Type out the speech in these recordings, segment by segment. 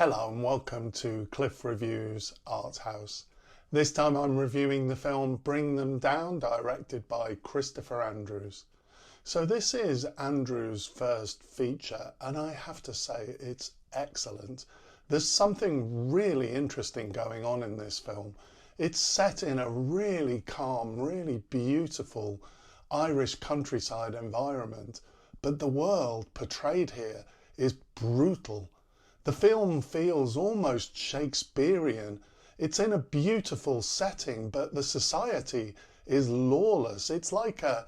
Hello and welcome to Cliff Reviews Art House. This time I'm reviewing the film Bring Them Down, directed by Christopher Andrews. So this is Andrews' first feature and I have to say it's excellent. There's something really interesting going on in this film. It's set in a really calm, really beautiful Irish countryside environment, but the world portrayed here is brutal. The film feels almost Shakespearean. It's in a beautiful setting, but the society is lawless. It's like a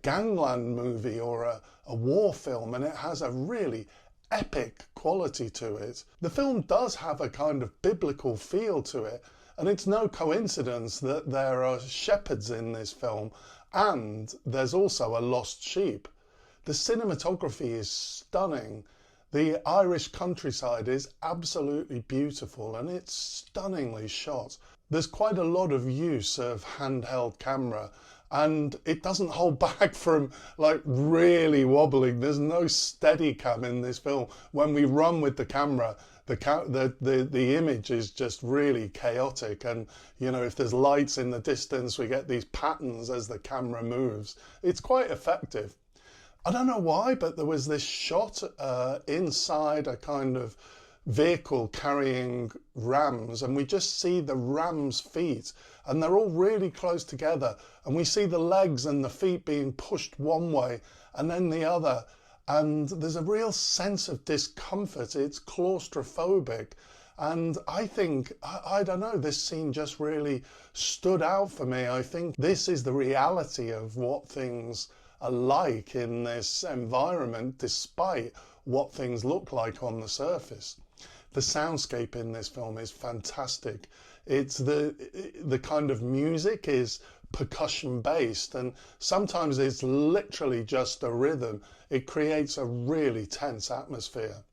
gangland movie or a war film, and it has a really epic quality to it. The film does have a kind of biblical feel to it, and it's no coincidence that there are shepherds in this film, and there's also a lost sheep. The cinematography is stunning. The Irish countryside is absolutely beautiful and it's stunningly shot. There's quite a lot of use of handheld camera and it doesn't hold back from like really wobbling. There's no steady cam in this film. When we run with the camera, the image is just really chaotic, and you know, if there's lights in the distance we get these patterns as the camera moves. It's quite effective. I don't know why, but there was this shot inside a kind of vehicle carrying rams, and we just see the rams' feet, and they're all really close together, and we see the legs and the feet being pushed one way and then the other, and there's a real sense of discomfort. It's claustrophobic, and I think, I don't know, this scene just really stood out for me. I think this is the reality of what things are like in this environment, despite what things look like on the surface. The soundscape in this film is fantastic. It's the kind of music is percussion based, and sometimes it's literally just a rhythm. It creates a really tense atmosphere.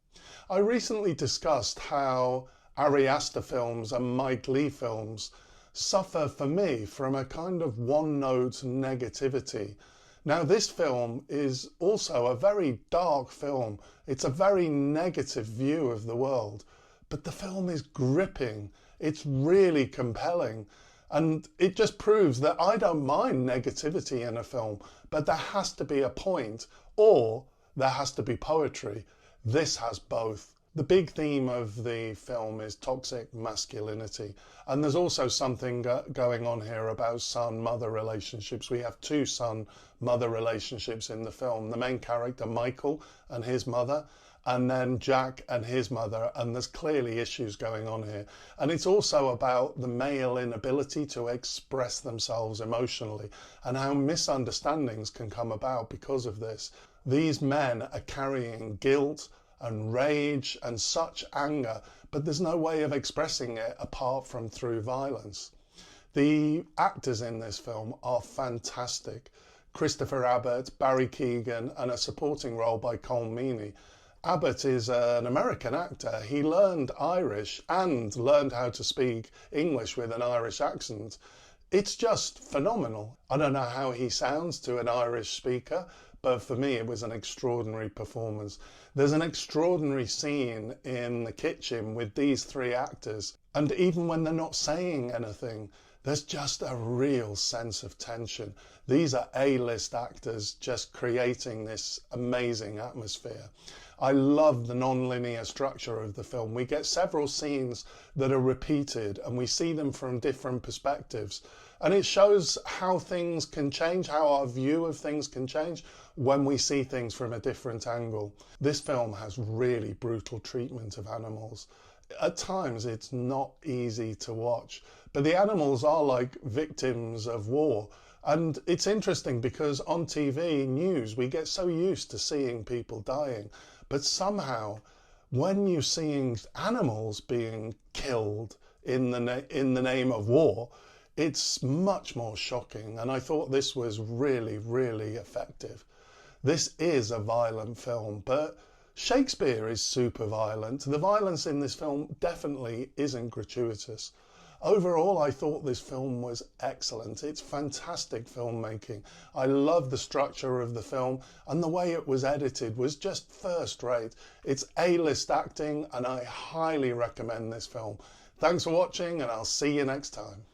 I recently discussed how Ari Aster films and Mike Leigh films suffer for me from a kind of one-note negativity. Now this film is also a very dark film. It's a very negative view of the world, but the film is gripping. It's really compelling, and it just proves that I don't mind negativity in a film, but there has to be a point, or there has to be poetry. This has both. The big theme of the film is toxic masculinity, and there's also something going on here about son-mother relationships. We have two son-mother relationships in the film. The main character, Michael, and his mother, and then Jack and his mother, and there's clearly issues going on here. And it's also about the male inability to express themselves emotionally and how misunderstandings can come about because of this. These men are carrying guilt and rage and such anger, but there's no way of expressing it apart from through violence. The actors in this film are fantastic. Christopher Abbott, Barry Keoghan, and a supporting role by Colm Meaney. Abbott is an American actor. He learned Irish and learned how to speak English with an Irish accent. It's just phenomenal. I don't know how he sounds to an Irish speaker, but for me it was an extraordinary performance. There's an extraordinary scene in the kitchen with these three actors, and even when they're not saying anything, there's just a real sense of tension. These are A-list actors just creating this amazing atmosphere. I love the non-linear structure of the film. We get several scenes that are repeated and we see them from different perspectives. And it shows how things can change, how our view of things can change when we see things from a different angle. This film has really brutal treatment of animals. At times it's not easy to watch, but the animals are like victims of war. And it's interesting because on TV news, we get so used to seeing people dying, but somehow when you're seeing animals being killed in the name of war, it's much more shocking, and I thought this was really, really effective. This is a violent film, but Shakespeare is super violent. The violence in this film definitely isn't gratuitous. Overall, I thought this film was excellent. It's fantastic filmmaking. I love the structure of the film, and the way it was edited was just first rate. It's A-list acting, and I highly recommend this film. Thanks for watching, and I'll see you next time.